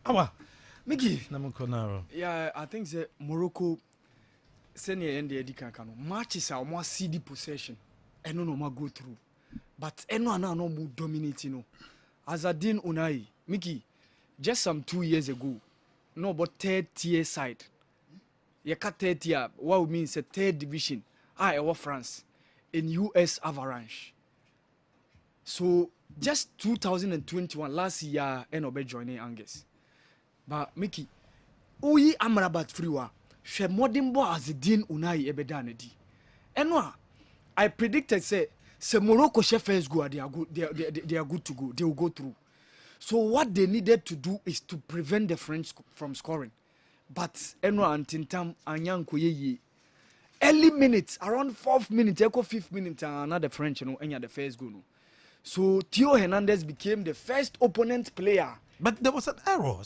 Awa, Mickey, Namukonaro. Yeah, I think the Morocco senior and the Edikano matches are more CD possession. And no more go through. But no more dominating. Azadin Unai, Mickey, just some 2 years ago, no, but third tier side. You cut third tier, what means a third division. I France in US Avalanche. So just 2021 last year, Enobe joining Angus. But Mickey, Uyi Amrabat Friwa, she modern boy as a din Unai Ebedanedi. And I predicted say Morocco first go, they are good to go, they will go through. So what they needed to do is to prevent the French from scoring. But Enwa and Tintam Anyan Koye early minutes, around 4th minute, echo 5th minute, another French, the first goal. So Theo Hernandez became the first opponent player. But there was an error.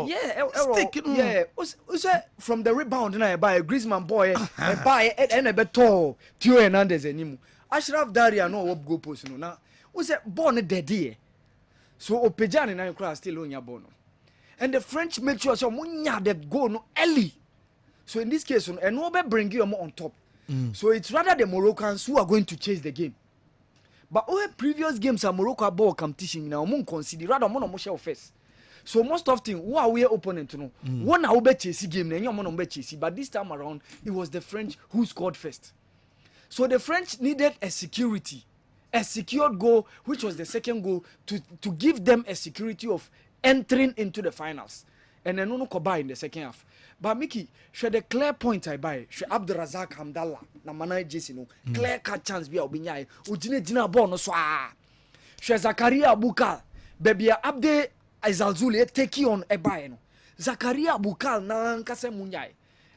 Yeah, error. Yeah, from the rebound, and I buy a Griezmann boy, I buy and a better Theo Hernandez and Ashraf Daria no up go post no. Now, was a born dead. So Opejan and I cross still on your bono. And the French made sure so munya that go no early. So in this case, and no be bring you more on top. So it's rather the Moroccans who are going to chase the game. But all previous games are Morocco ball competition now. Mon consider rather mon share first. So most often who are we opponent to know? One will be chasing game, then you mon be chasing. But this time around, it was the French who scored first. So the French needed a security, a secured goal, which was the second goal, to give them a security of entering into the finals. And then no buy in the second half. But Mickey, should the clear point I buy, should Abdurazak Hamdallah, na manai Jesino, clear cut chance be obinyai, ujine jina bono swa. Should Zakaria Bukal, baby Abde Azalzuli take you on a buy no. Zakaria Bukal na nkase munyai.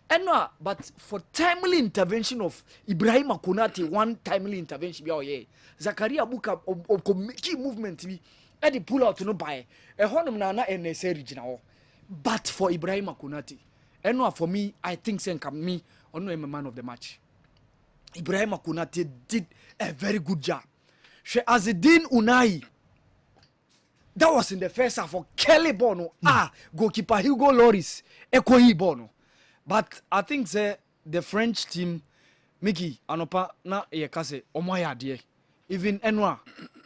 And no, but for timely intervention of Ibrahim Akonate, one timely intervention be ye. Zakaria Bukal o key movement be Eddie pull out no buy. A honum na NSA regional. But for Ibrahim Akonate, and for me, I think Senka me on a man of the match. Ibrahim Akonate did a very good job. She as a Din Unai. That was in the first half for Kelly Bono. Goalkeeper Hugo Loris, Ekoyi Bono. But I think the French team, Mickey, Anopa na yekase omoya die. Even Enwa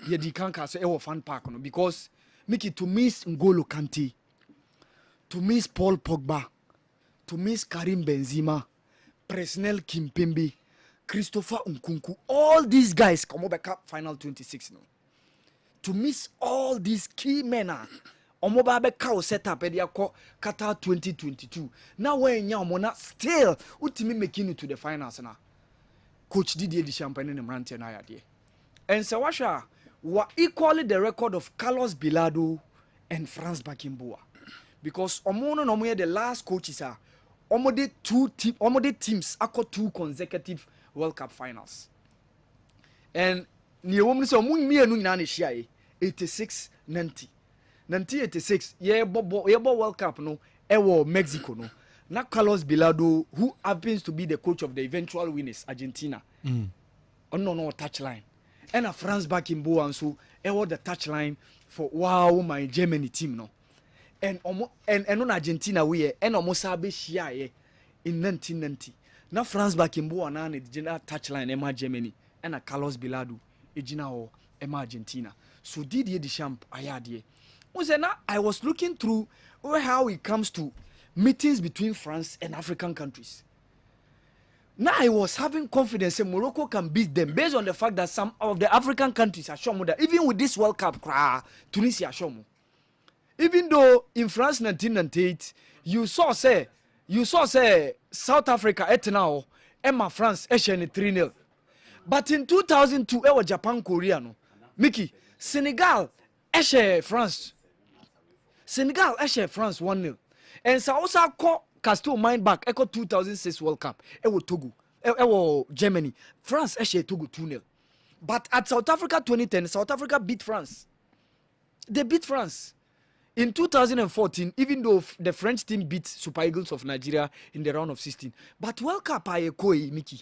ye kanka say e fan park no because Mickey to miss N'Golo Kante, to miss Paul Pogba, to miss Karim Benzema, Presnel Kimpembe, Christopher Nkunku, all these guys come over Cup Final 26 no. To miss all these key men Omoba be cow set up at Qatar 2022. Now when Yamona still ultimately making it to the finals now. Coach Didier Deschamps and Mranti and I and Sawasha were equally the record of Carlos Bilado and Franz Beckenbauer. Because Omono Nomoye the last coaches are Omode teams acco 2 consecutive World Cup finals. And Niyomu so mun mi enu nyina na hia 86 90 1986 ye bo World Cup no ewo Mexico no. Na Carlos Bilado, who happens to be the coach of the eventual winners Argentina. No touchline. And a Franz Beckenbauer and so ewo the touchline for my Germany team no. And on Argentina we and almost sabe shia in 1990. Na Franz Beckenbauer na the general touchline Emma Germany and a Carlos Bilado ejina Emma Argentina. So Didier Deschamps ayadie. I was looking through how it comes to meetings between France and African countries. Now I was having confidence that Morocco can beat them based on the fact that some of the African countries are shown that even with this World Cup, Tunisia are shown. Even though in France 1998, you saw say South Africa now, Emma France 3-0. But in 2002, it was Japan Korea no. Mickey, Senegal France 1-0. And so also call Castle mind back echo 2006 World Cup. Ewo Togo. Ewo Germany. France Togo 2-0. But at South Africa 2010, South Africa beat France. They beat France. In 2014, even though the French team beat Super Eagles of Nigeria in the round of 16, but World Cup Mickey.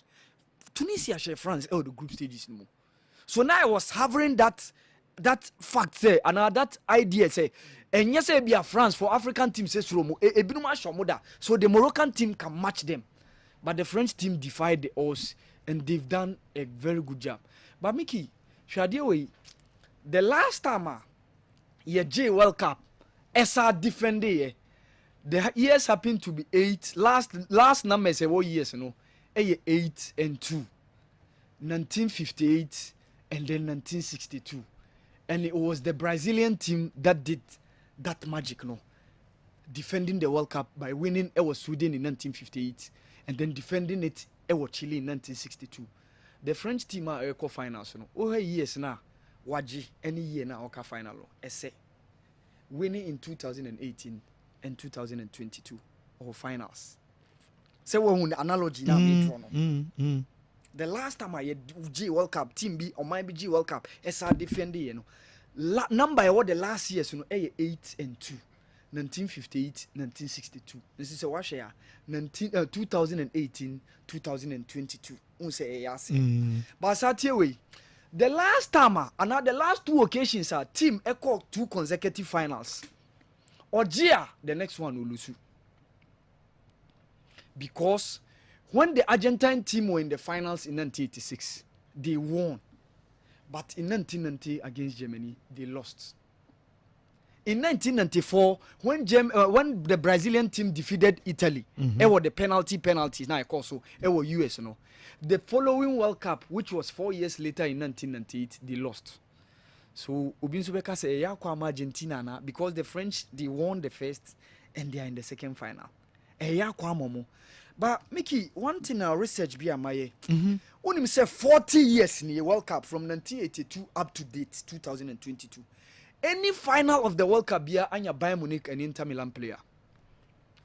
Tunisia France the group stages no more. So now I was having that that fact say and that idea say and yes be a France for African team says so the Moroccan team can match them, but the French team defied the odds and they've done a very good job. But Mickey, the last time J World Cup SR defended the years happened to be 8 last number say what years 8 and 2, 1958 and then 1962, and it was the Brazilian team that did that magic, defending the World Cup by winning Sweden in 1958 and then defending it Chile in 1962. The French team are finals, years now waji any year now final winning in 2018 and 2022 or finals. So when the analogy now the last time I had G World Cup team B or my G World Cup SR defending number what the last years 8 and 2, 1958 1962. This is a wash year 2018 2022 but Saturday the last time the last 2 occasions are team echo 2 consecutive finals or Gia the next one will lose because when the Argentine team were in the finals in 1986 they won, but in 1990 against Germany they lost. In 1994 when the Brazilian team defeated Italy, it was the penalties now also it was US the following World Cup, which was 4 years later in 1998, they lost. So Obinsubeka say Argentina na because the French they won the first and they are in the second final. But Mickey, one thing our research be amaye. When say 40 years in the World Cup from 1982 up to date 2022. Any final of the World Cup be anya Bayern Munich and Inter Milan player.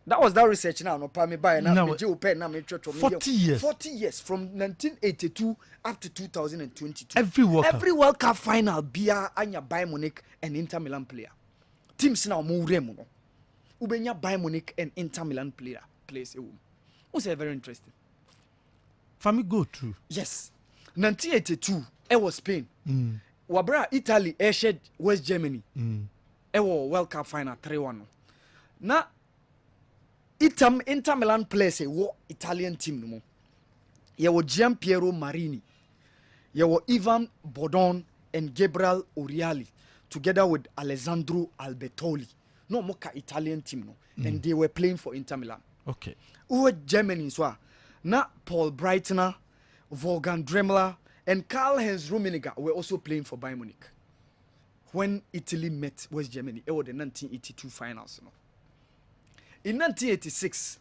That was that research now. No, me buy now. Me 40 years. 40 years from 1982 up to 2022. Every World Cup final be anya Bayern Munich and Inter Milan player. Teams now move them. Ubenya Bayern Munich and Inter Milan player plays. Was very interesting. For me, go through. Yes, 1982. It was Spain. Wabra Italy airshed West Germany. It was World Cup final 3-1. Now Inter Milan plays a Italian team no more. There was Gian Piero Marini. There was Ivan Bodon and Gabriel Oriali together with Alessandro Albertoli. No more Italian team no. And they were playing for Inter Milan. Okay. Who were Germany so na Paul Breitner, Wolfgang Dremler and Karl-Heinz Rummenigge were also playing for Bayern Munich when Italy met West Germany. It was the 1982 finals no. In 1986,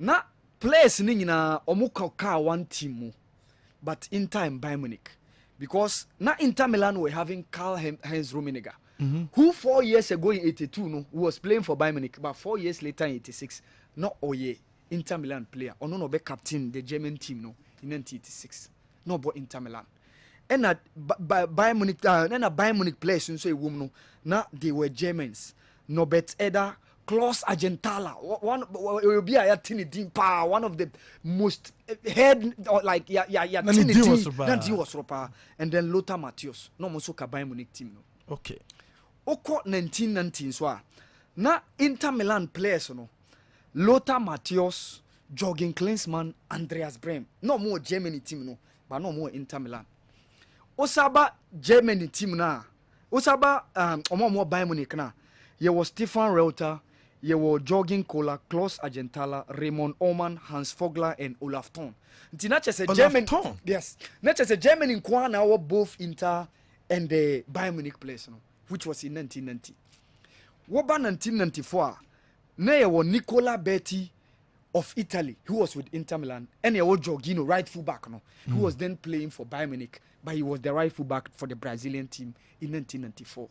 na players ni na omuka one team, but Inter and Bayern Munich, because na Inter Milan were having Karl-Heinz Rummenigge, who 4 years ago in 82 no was playing for Bayern Munich, but 4 years later in 86, no Oye Inter Milan player, or no be captain the German team no in 1986, no but Inter Milan, and that Bayern Munich, and a Bayern Munich players so a woman no, na they were Germans, no bet Eder. Klaus Argentala, one will be a tiny deep power, one of the most head like tiny was ropa, and then Lothar Matthäus, no Mosoka Bayern Munich team no. Okay. Oko 1919 so na Inter Milan players no. Lothar Matthäus, Jürgen Klinsmann, Andreas Brem. No more Germany team no, but no more Inter Milan. Osaba Germany team na. Osaba more Bayern Munich na. There was Stefan Reuter. There were Jürgen Kohler, Klaus Argentala, Raymond Oman, Hans Vogler, and Olaf Thon. Not just a German. Yes. Not just a German in Kwana were both Inter and the Bayern Munich players, no, which was in 1990. What about 1994? There was Nicola Betti of Italy, who was with Inter Milan, and there was Jorginho, right fullback, no, who was then playing for Bayern Munich, but he was the right fullback for the Brazilian team in 1994.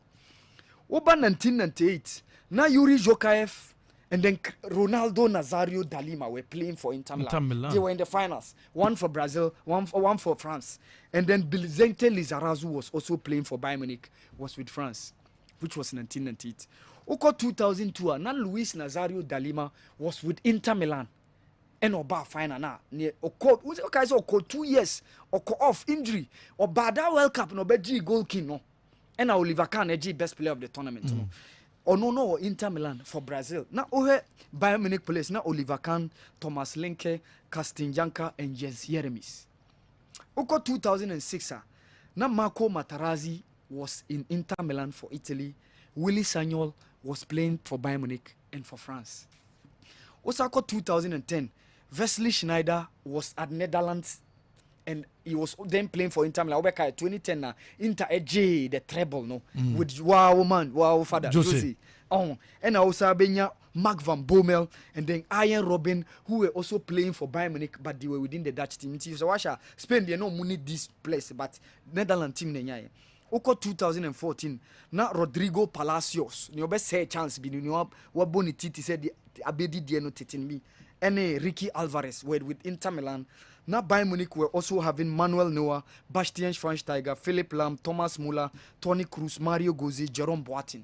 What about 1998? Now Yuri Zokaev and then Ronaldo Nazario da Lima were playing for Inter Milan. They were in the finals. One for Brazil, one for France. And then Bilzente Lizarazu was also playing for Bayern Munich, was with France, which was 1998. Oko 2002, now Luis Nazario da Lima was with Inter Milan. And Oba final now. Oko 2 years, Oko off injury. Oba that World Cup no be G goal king no. and Oliver Kahn edge best player of the tournament no no Inter Milan for Brazil na Bayern Munich players na Oliver Kahn, Thomas Linke, Carsten Janka and Jens Jeremies. Oko 2006 na Marco Materazzi was in Inter Milan for Italy. Willy Sagnol was playing for Bayern Munich and for France. Osaka 2010, Wesley Schneider was at Netherlands and he was then playing for Inter Milan. 2010 na Inter J the treble no with wow father Jose. And also Benya Mark van Bommel and then Ian Robben who were also playing for Bayern Munich but they were within the Dutch team. So Washa Spain they no money this place but Netherlands team nenya. Oko 2014 na Rodrigo Palacios ni obe say chance bi ni wa boni titi said abedi die no titin bi ene Ricky Alvarez were with Inter Milan. Now Bayern Munich were also having Manuel Neuer, Bastian Schweinsteiger, Philipp Lahm, Thomas Müller, Toni Kroos, Mario Götze, Jerome Boateng.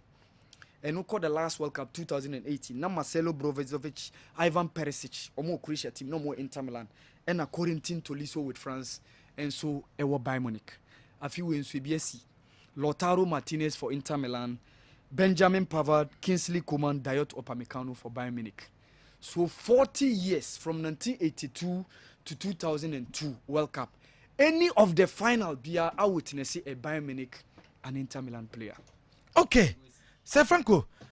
And who called the last World Cup 2018? Now Marcelo Brozovic, Ivan Perisic, Omo Croatia team, no more Inter Milan. And a Corentin Tolisso with France, and so Ewa Bayern Munich. A few in BSC. Lautaro Martinez for Inter Milan, Benjamin Pavard, Kingsley Coman, Dayot Upamecano for Bayern Munich. So 40 years from 1982 to 2002 World Cup. Any of the final I witness a Bayern Munich and Inter Milan player. Okay. Sir Franco,